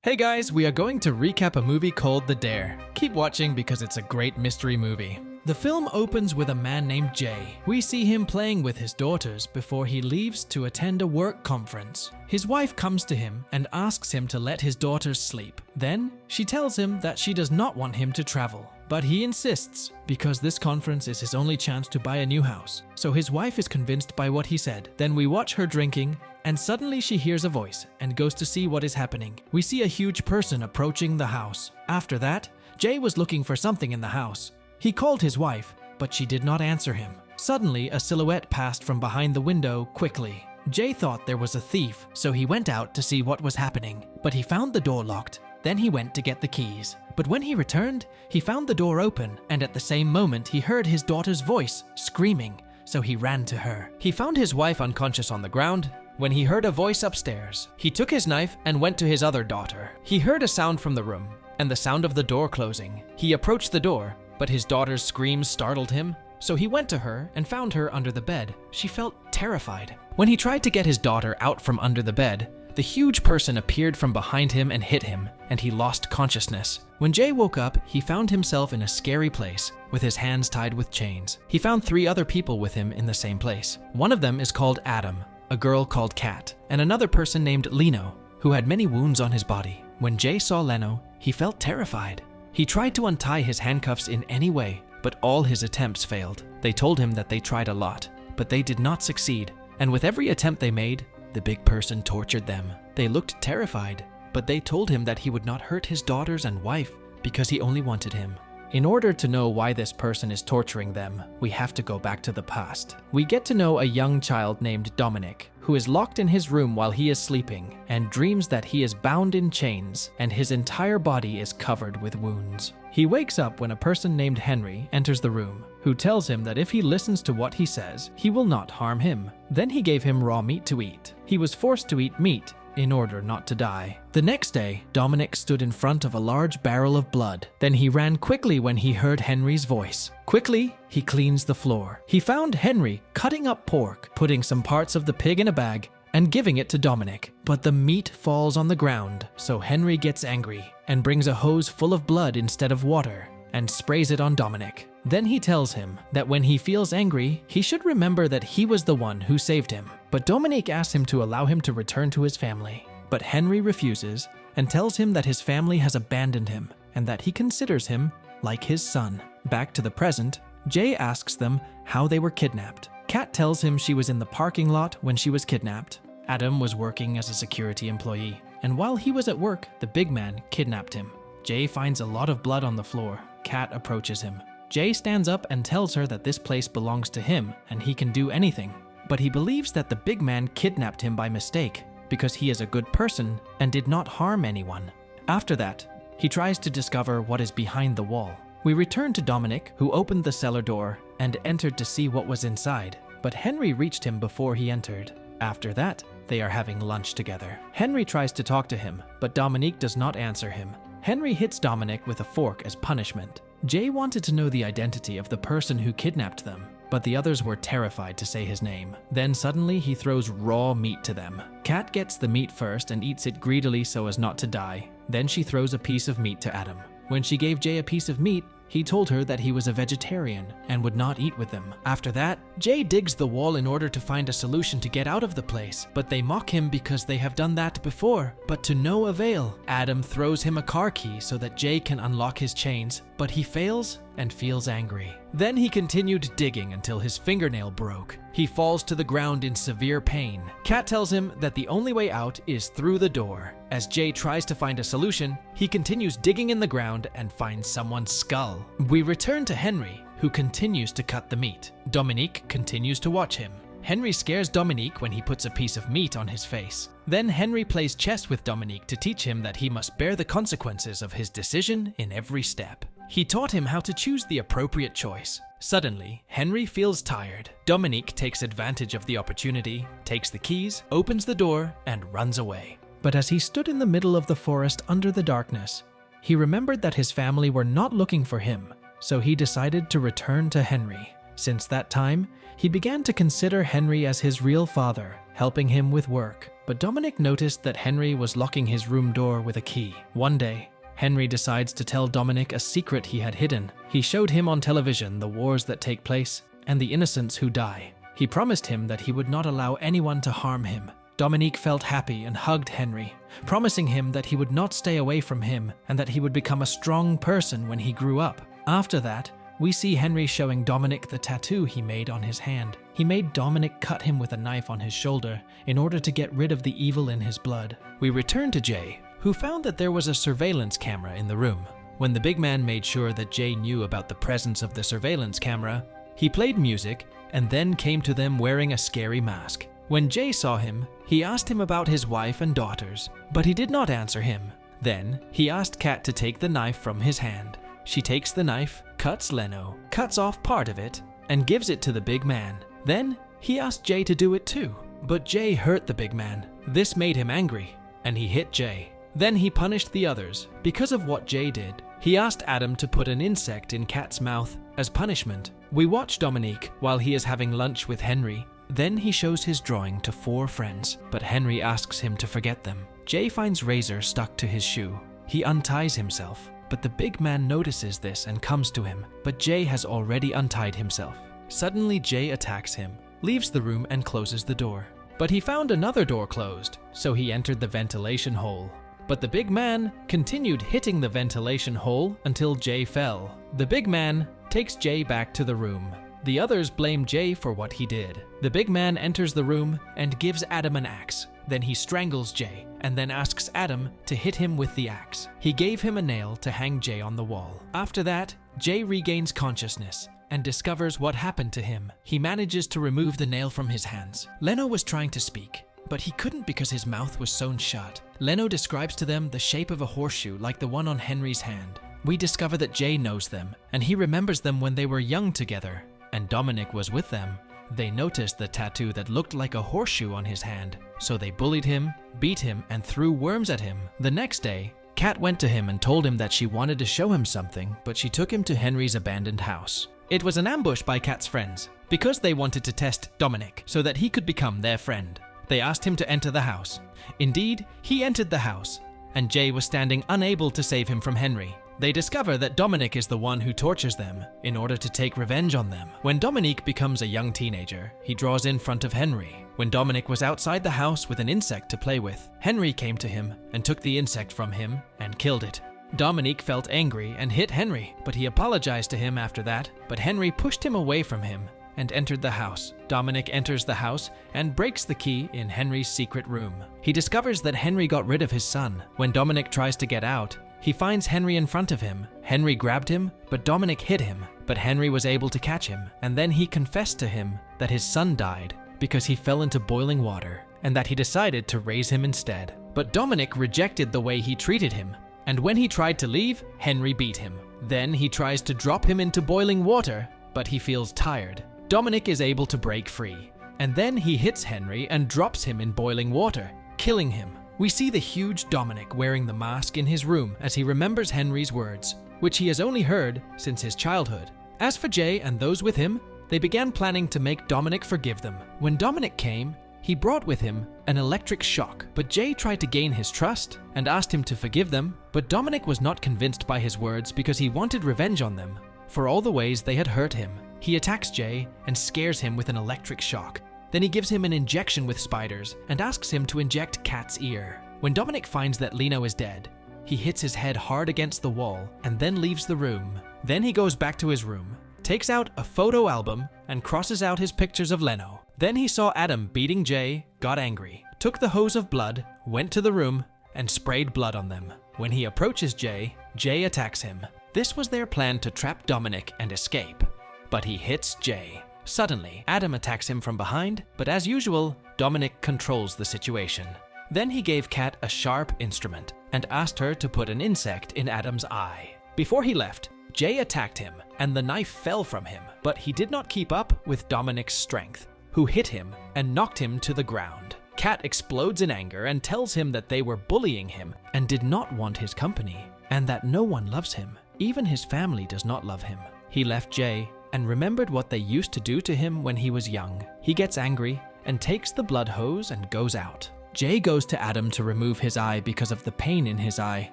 Hey guys, we are going to recap a movie called The Dare. Keep watching because it's a great mystery movie. The film opens with a man named Jay. We see him playing with his daughters before he leaves to attend a work conference. His wife comes to him and asks him to let his daughters sleep. Then, she tells him that she does not want him to travel. But he insists, because this conference is his only chance to buy a new house. So his wife is convinced by what he said. Then we watch her drinking, and suddenly she hears a voice and goes to see what is happening. We see a huge person approaching the house. After that, Jay was looking for something in the house. He called his wife, but she did not answer him. Suddenly, a silhouette passed from behind the window quickly. Jay thought there was a thief, so he went out to see what was happening, but he found the door locked. Then he went to get the keys. But when he returned, he found the door open, and at the same moment he heard his daughter's voice, screaming, so he ran to her. He found his wife unconscious on the ground when he heard a voice upstairs. He took his knife and went to his other daughter. He heard a sound from the room, and the sound of the door closing. He approached the door, but his daughter's screams startled him, so he went to her and found her under the bed. She felt terrified. When he tried to get his daughter out from under the bed, the huge person appeared from behind him and hit him, and he lost consciousness. When Jay woke up, he found himself in a scary place, with his hands tied with chains. He found 3 other people with him in the same place. One of them is called Adam, a girl called Kat, and another person named Leno, who had many wounds on his body. When Jay saw Leno, he felt terrified. He tried to untie his handcuffs in any way, but all his attempts failed. They told him that they tried a lot, but they did not succeed, and with every attempt they made, the big person tortured them. They looked terrified, but they told him that he would not hurt his daughters and wife because he only wanted him. In order to know why this person is torturing them, we have to go back to the past. We get to know a young child named Dominic, who is locked in his room while he is sleeping and dreams that he is bound in chains and his entire body is covered with wounds. He wakes up when a person named Henry enters the room, who tells him that if he listens to what he says, he will not harm him. Then he gave him raw meat to eat. He was forced to eat meat in order not to die. The next day, Dominic stood in front of a large barrel of blood. Then he ran quickly when he heard Henry's voice. Quickly, he cleans the floor. He found Henry cutting up pork, putting some parts of the pig in a bag, and giving it to Dominic. But the meat falls on the ground, so Henry gets angry and brings a hose full of blood instead of water and sprays it on Dominic. Then he tells him that when he feels angry, he should remember that he was the one who saved him. But Dominic asks him to allow him to return to his family. But Henry refuses and tells him that his family has abandoned him and that he considers him like his son. Back to the present, Jay asks them how they were kidnapped. Kat tells him she was in the parking lot when she was kidnapped. Adam was working as a security employee, and while he was at work, the big man kidnapped him. Jay finds a lot of blood on the floor. Kat approaches him. Jay stands up and tells her that this place belongs to him and he can do anything. But he believes that the big man kidnapped him by mistake because he is a good person and did not harm anyone. After that, he tries to discover what is behind the wall. We return to Dominic, who opened the cellar door and entered to see what was inside, but Henry reached him before he entered. After that, they are having lunch together. Henry tries to talk to him, but Dominic does not answer him. Henry hits Dominic with a fork as punishment. Jay wanted to know the identity of the person who kidnapped them, but the others were terrified to say his name. Then suddenly he throws raw meat to them. Kat gets the meat first and eats it greedily so as not to die. Then she throws a piece of meat to Adam. When she gave Jay a piece of meat, he told her that he was a vegetarian and would not eat with them. After that, Jay digs the wall in order to find a solution to get out of the place, but they mock him because they have done that before, but to no avail. Adam throws him a car key so that Jay can unlock his chains, but he fails and feels angry. Then he continued digging until his fingernail broke. He falls to the ground in severe pain. Kat tells him that the only way out is through the door. As Jay tries to find a solution, he continues digging in the ground and finds someone's skull. We return to Henry, who continues to cut the meat. Dominique continues to watch him. Henry scares Dominique when he puts a piece of meat on his face. Then Henry plays chess with Dominique to teach him that he must bear the consequences of his decision in every step. He taught him how to choose the appropriate choice. Suddenly, Henry feels tired. Dominique takes advantage of the opportunity, takes the keys, opens the door, and runs away. But as he stood in the middle of the forest under the darkness, he remembered that his family were not looking for him, so he decided to return to Henry. Since that time, he began to consider Henry as his real father, helping him with work. But Dominic noticed that Henry was locking his room door with a key. One day, Henry decides to tell Dominic a secret he had hidden. He showed him on television the wars that take place and the innocents who die. He promised him that he would not allow anyone to harm him. Dominique felt happy and hugged Henry, promising him that he would not stay away from him and that he would become a strong person when he grew up. After that, we see Henry showing Dominic the tattoo he made on his hand. He made Dominic cut him with a knife on his shoulder in order to get rid of the evil in his blood. We return to Jay, who found that there was a surveillance camera in the room. When the big man made sure that Jay knew about the presence of the surveillance camera, he played music and then came to them wearing a scary mask. When Jay saw him, he asked him about his wife and daughters, but he did not answer him. Then, he asked Kat to take the knife from his hand. She takes the knife, cuts Leno, cuts off part of it, and gives it to the big man. Then, he asked Jay to do it too, but Jay hurt the big man. This made him angry, and he hit Jay. Then he punished the others because of what Jay did. He asked Adam to put an insect in Kat's mouth as punishment. We watch Dominique while he is having lunch with Henry. Then he shows his drawing to 4 friends, but Henry asks him to forget them. Jay finds razor stuck to his shoe. He unties himself, but the big man notices this and comes to him, but Jay has already untied himself. Suddenly Jay attacks him, leaves the room and closes the door. But he found another door closed, so he entered the ventilation hole. But the big man continued hitting the ventilation hole until Jay fell. The big man takes Jay back to the room. The others blame Jay for what he did. The big man enters the room and gives Adam an axe. Then he strangles Jay and then asks Adam to hit him with the axe. He gave him a nail to hang Jay on the wall. After that, Jay regains consciousness and discovers what happened to him. He manages to remove the nail from his hands. Leno was trying to speak, but he couldn't because his mouth was sewn shut. Leno describes to them the shape of a horseshoe like the one on Henry's hand. We discover that Jay knows them, and he remembers them when they were young together, and Dominic was with them. They noticed the tattoo that looked like a horseshoe on his hand, so they bullied him, beat him, and threw worms at him. The next day, Kat went to him and told him that she wanted to show him something, but she took him to Henry's abandoned house. It was an ambush by Kat's friends, because they wanted to test Dominic so that he could become their friend. They asked him to enter the house. Indeed, he entered the house, and Jay was standing unable to save him from Henry. They discover that Dominic is the one who tortures them in order to take revenge on them. When Dominic becomes a young teenager, he draws in front of Henry. When Dominic was outside the house with an insect to play with, Henry came to him and took the insect from him and killed it. Dominic felt angry and hit Henry, but he apologized to him after that, but Henry pushed him away from him and entered the house. Dominic enters the house and breaks the key in Henry's secret room. He discovers that Henry got rid of his son. When Dominic tries to get out, he finds Henry in front of him. Henry grabbed him, but Dominic hit him. But Henry was able to catch him, and then he confessed to him that his son died because he fell into boiling water, and that he decided to raise him instead. But Dominic rejected the way he treated him, and when he tried to leave, Henry beat him. Then he tries to drop him into boiling water, but he feels tired. Dominic is able to break free, and then he hits Henry and drops him in boiling water, killing him. We see the huge Dominic wearing the mask in his room as he remembers Henry's words, which he has only heard since his childhood. As for Jay and those with him, they began planning to make Dominic forgive them. When Dominic came, he brought with him an electric shock, but Jay tried to gain his trust and asked him to forgive them, but Dominic was not convinced by his words because he wanted revenge on them for all the ways they had hurt him. He attacks Jay and scares him with an electric shock. Then he gives him an injection with spiders and asks him to inject Kat's ear. When Dominic finds that Leno is dead, he hits his head hard against the wall and then leaves the room. Then he goes back to his room, takes out a photo album and crosses out his pictures of Leno. Then he saw Adam beating Jay, got angry, took the hose of blood, went to the room, and sprayed blood on them. When he approaches Jay, Jay attacks him. This was their plan to trap Dominic and escape, but he hits Jay. Suddenly, Adam attacks him from behind, but as usual, Dominic controls the situation. Then he gave Kat a sharp instrument and asked her to put an insect in Adam's eye. Before he left, Jay attacked him and the knife fell from him, but he did not keep up with Dominic's strength, who hit him and knocked him to the ground. Kat explodes in anger and tells him that they were bullying him and did not want his company, and that no one loves him. Even his family does not love him. He left Jay and remembered what they used to do to him when he was young. He gets angry and takes the blood hose and goes out. Jay goes to Adam to remove his eye because of the pain in his eye.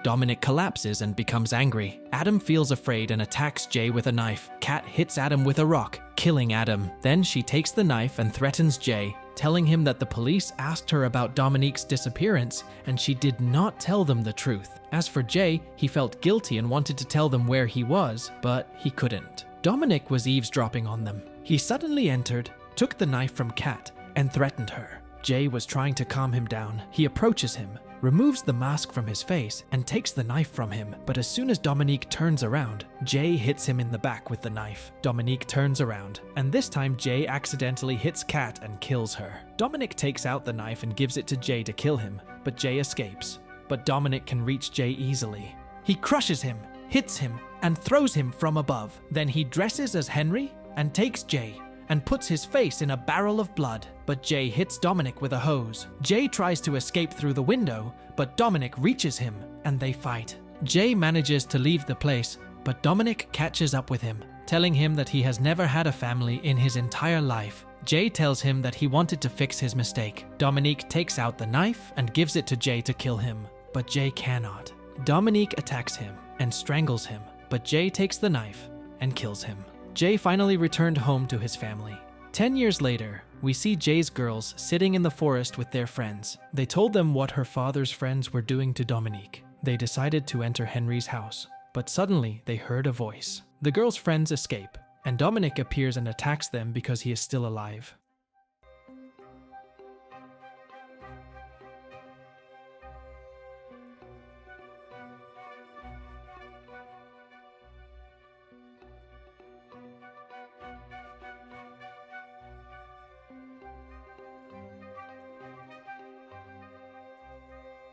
Dominic collapses and becomes angry. Adam feels afraid and attacks Jay with a knife. Kat hits Adam with a rock, killing Adam. Then she takes the knife and threatens Jay, telling him that the police asked her about Dominique's disappearance and she did not tell them the truth. As for Jay, he felt guilty and wanted to tell them where he was, but he couldn't. Dominic was eavesdropping on them. He suddenly entered, took the knife from Kat, and threatened her. Jay was trying to calm him down. He approaches him, removes the mask from his face, and takes the knife from him. But as soon as Dominique turns around, Jay hits him in the back with the knife. Dominique turns around, and this time Jay accidentally hits Kat and kills her. Dominic takes out the knife and gives it to Jay to kill him, but Jay escapes. But Dominic can reach Jay easily. He crushes him, hits him, and throws him from above. Then he dresses as Henry and takes Jay and puts his face in a barrel of blood. But Jay hits Dominic with a hose. Jay tries to escape through the window, but Dominic reaches him and they fight. Jay manages to leave the place, but Dominic catches up with him, telling him that he has never had a family in his entire life. Jay tells him that he wanted to fix his mistake. Dominique takes out the knife and gives it to Jay to kill him, but Jay cannot. Dominique attacks him and strangles him, but Jay takes the knife and kills him. Jay finally returned home to his family. 10 years later, we see Jay's girls sitting in the forest with their friends. They told them what her father's friends were doing to Dominique. They decided to enter Henry's house, but suddenly they heard a voice. The girls' friends escape, and Dominic appears and attacks them because he is still alive.